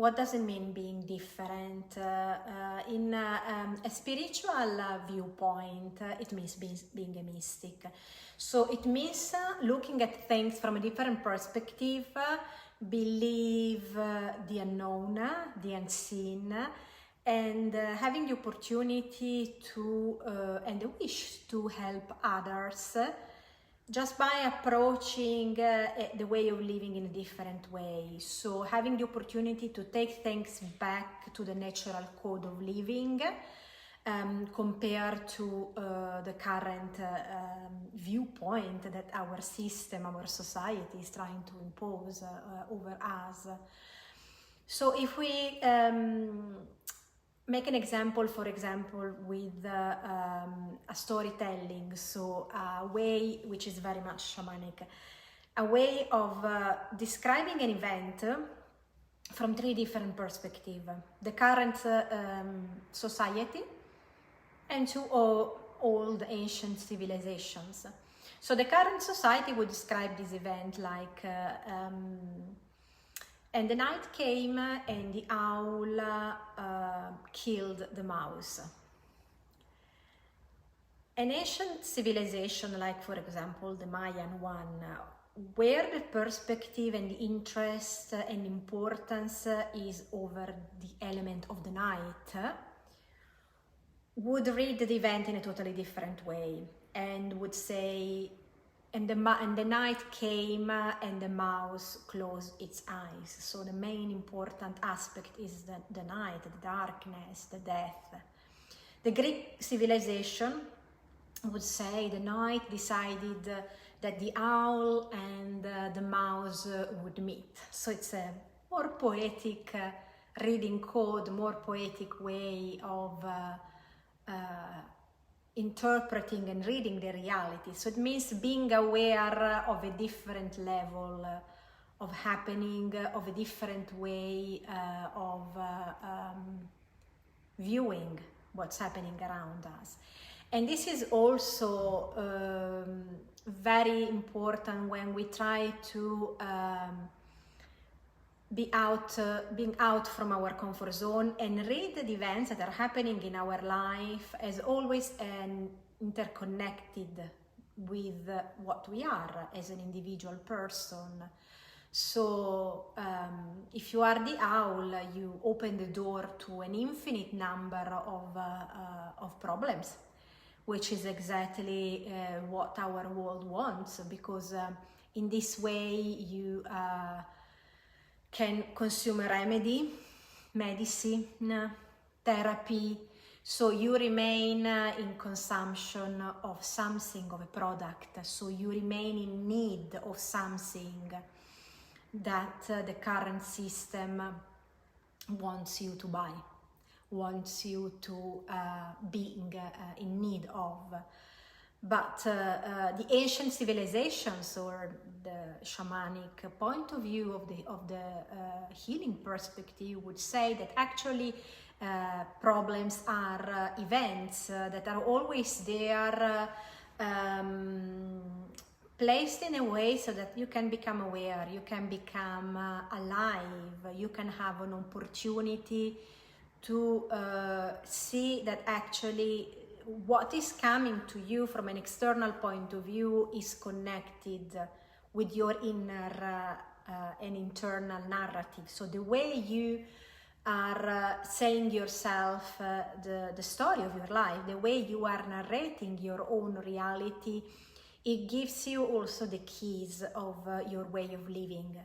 What does it mean being different? In a spiritual viewpoint, it means being a mystic. So it means looking at things from a different perspective, believe the unknown, the unseen, and having the opportunity to and the wish to help others just by approaching the way of living in a different way. So having the opportunity to take things back to the natural code of living compared to the current viewpoint that our system, our society is trying to impose over us. So if we make an example, for example, with a storytelling, so a way which is very much shamanic, a way of describing an event from three different perspectives: the current society and two old ancient civilizations. So the current society would describe this event like and the night came and the owl killed the mouse. An ancient civilization, like for example the Mayan one, where the perspective and the interest and importance is over the element of the night, would read the event in a totally different way and would say, and the night came and the mouse closed its eyes. So the main important aspect is the night, the darkness, the death. The Greek civilization would say the night decided that the owl and the mouse would meet. So it's a more poetic reading code, more poetic way of interpreting and reading the reality. So it means being aware of a different level of happening, of a different way of viewing what's happening around us. And this is also very important when we try to being out from our comfort zone and read the events that are happening in our life as always and interconnected with what we are as an individual person. So if you are the owl, you open the door to an infinite number of problems, which is exactly what our world wants, because in this way you can consume a remedy, medicine, therapy, so you remain in consumption of something, of a product, so you remain in need of something that the current system wants you to buy, wants you to being in need of. But the ancient civilizations, or the shamanic point of view of the healing perspective, would say that actually problems are events that are always there, placed in a way so that you can become aware, you can become alive, you can have an opportunity to see that actually what is coming to you from an external point of view is connected with your inner and internal narrative. So the way you are saying yourself the story of your life, the way you are narrating your own reality, it gives you also the keys of your way of living.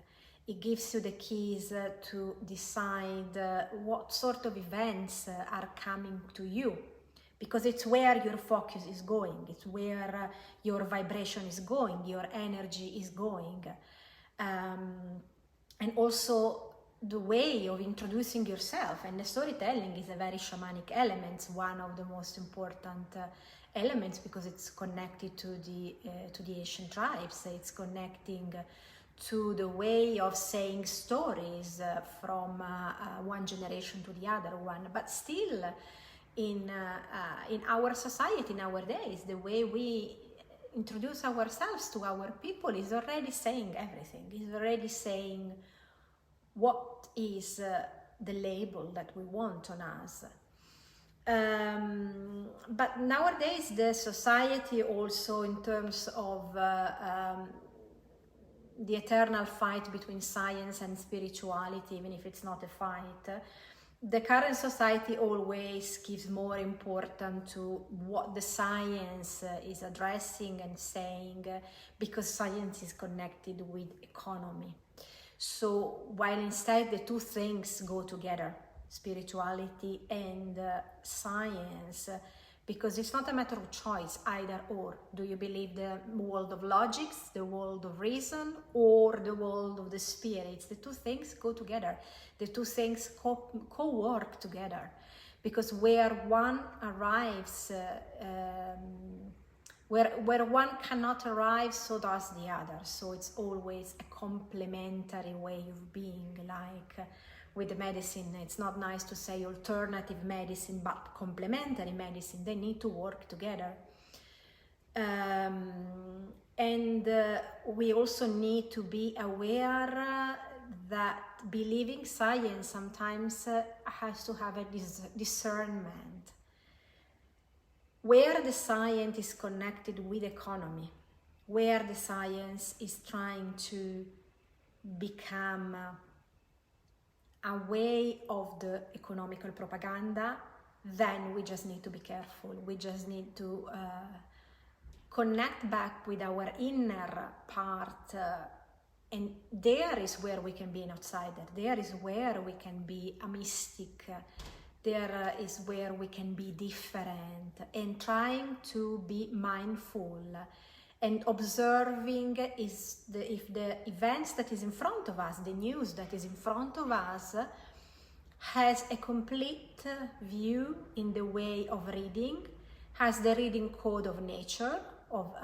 It gives you the keys to decide what sort of events are coming to you, because it's where your focus is going, it's where your vibration is going, your energy is going. And also the way of introducing yourself, and the storytelling is a very shamanic element, one of the most important elements, because it's connected to the ancient tribes. It's connecting to the way of saying stories from one generation to the other one. But still, in our society nowadays, the way we introduce ourselves to our people is already saying everything. Is already saying what is the label that we want on us. But nowadays the society also, in terms of the eternal fight between science and spirituality, even if it's not a fight, the current society always gives more importance to what the science is addressing and saying, because science is connected with economy. So while instead the two things go together, spirituality and science, because it's not a matter of choice, either or. Do you believe the world of logics, the world of reason, or the world of the spirits? The two things go together. The two things co-work together, because where one arrives, where one cannot arrive, so does the other. So it's always a complementary way of being, like with the medicine. It's not nice to say alternative medicine, but complementary medicine. They need to work together. And we also need to be aware that believing science sometimes has to have a discernment. Where the science is connected with economy, where the science is trying to become a way of the economical propaganda, then we just need to be careful. We just need to connect back with our inner part, and there is where we can be an outsider. There is where we can be a mystic. There is where we can be different, and trying to be mindful and observing if the events that is in front of us, the news that is in front of us, has a complete view in the way of reading, has the reading code of nature, of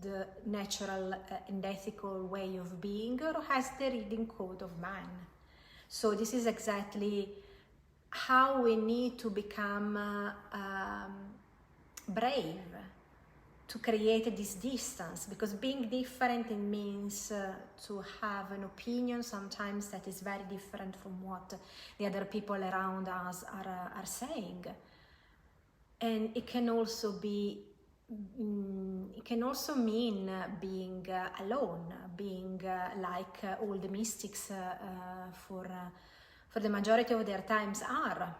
the natural and ethical way of being, or has the reading code of man. So this is exactly how we need to become brave, to create this distance, because being different, it means to have an opinion sometimes that is very different from what the other people around us are saying. And it can also be, it can also mean being alone, being like all the mystics for the majority of their times are.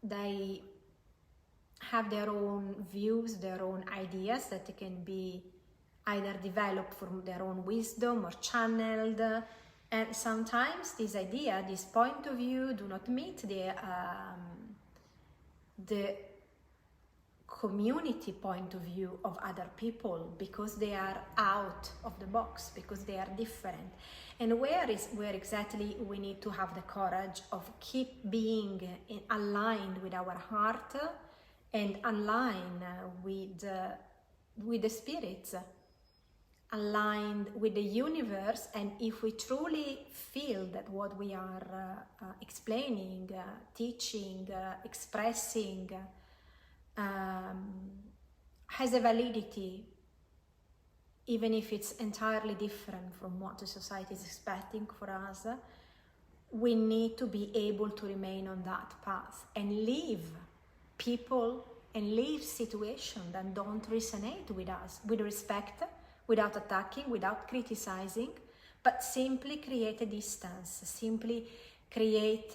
They have their own views, their own ideas that can be either developed from their own wisdom or channeled, and sometimes this idea, this point of view, do not meet the community point of view of other people, because they are out of the box, because they are different. And where exactly we need to have the courage of keep being aligned with our heart and align with the spirits, aligned with the universe. And if we truly feel that what we are explaining, teaching, expressing has a validity, even if it's entirely different from what the society is expecting for us, we need to be able to remain on that path and leave people and leave situations that don't resonate with us, with respect, without attacking, without criticizing, but simply create a distance, simply create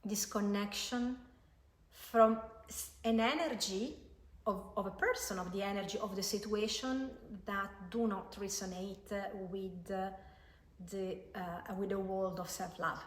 this connection from an energy of a person, of the energy of the situation that do not resonate with the world of self-love.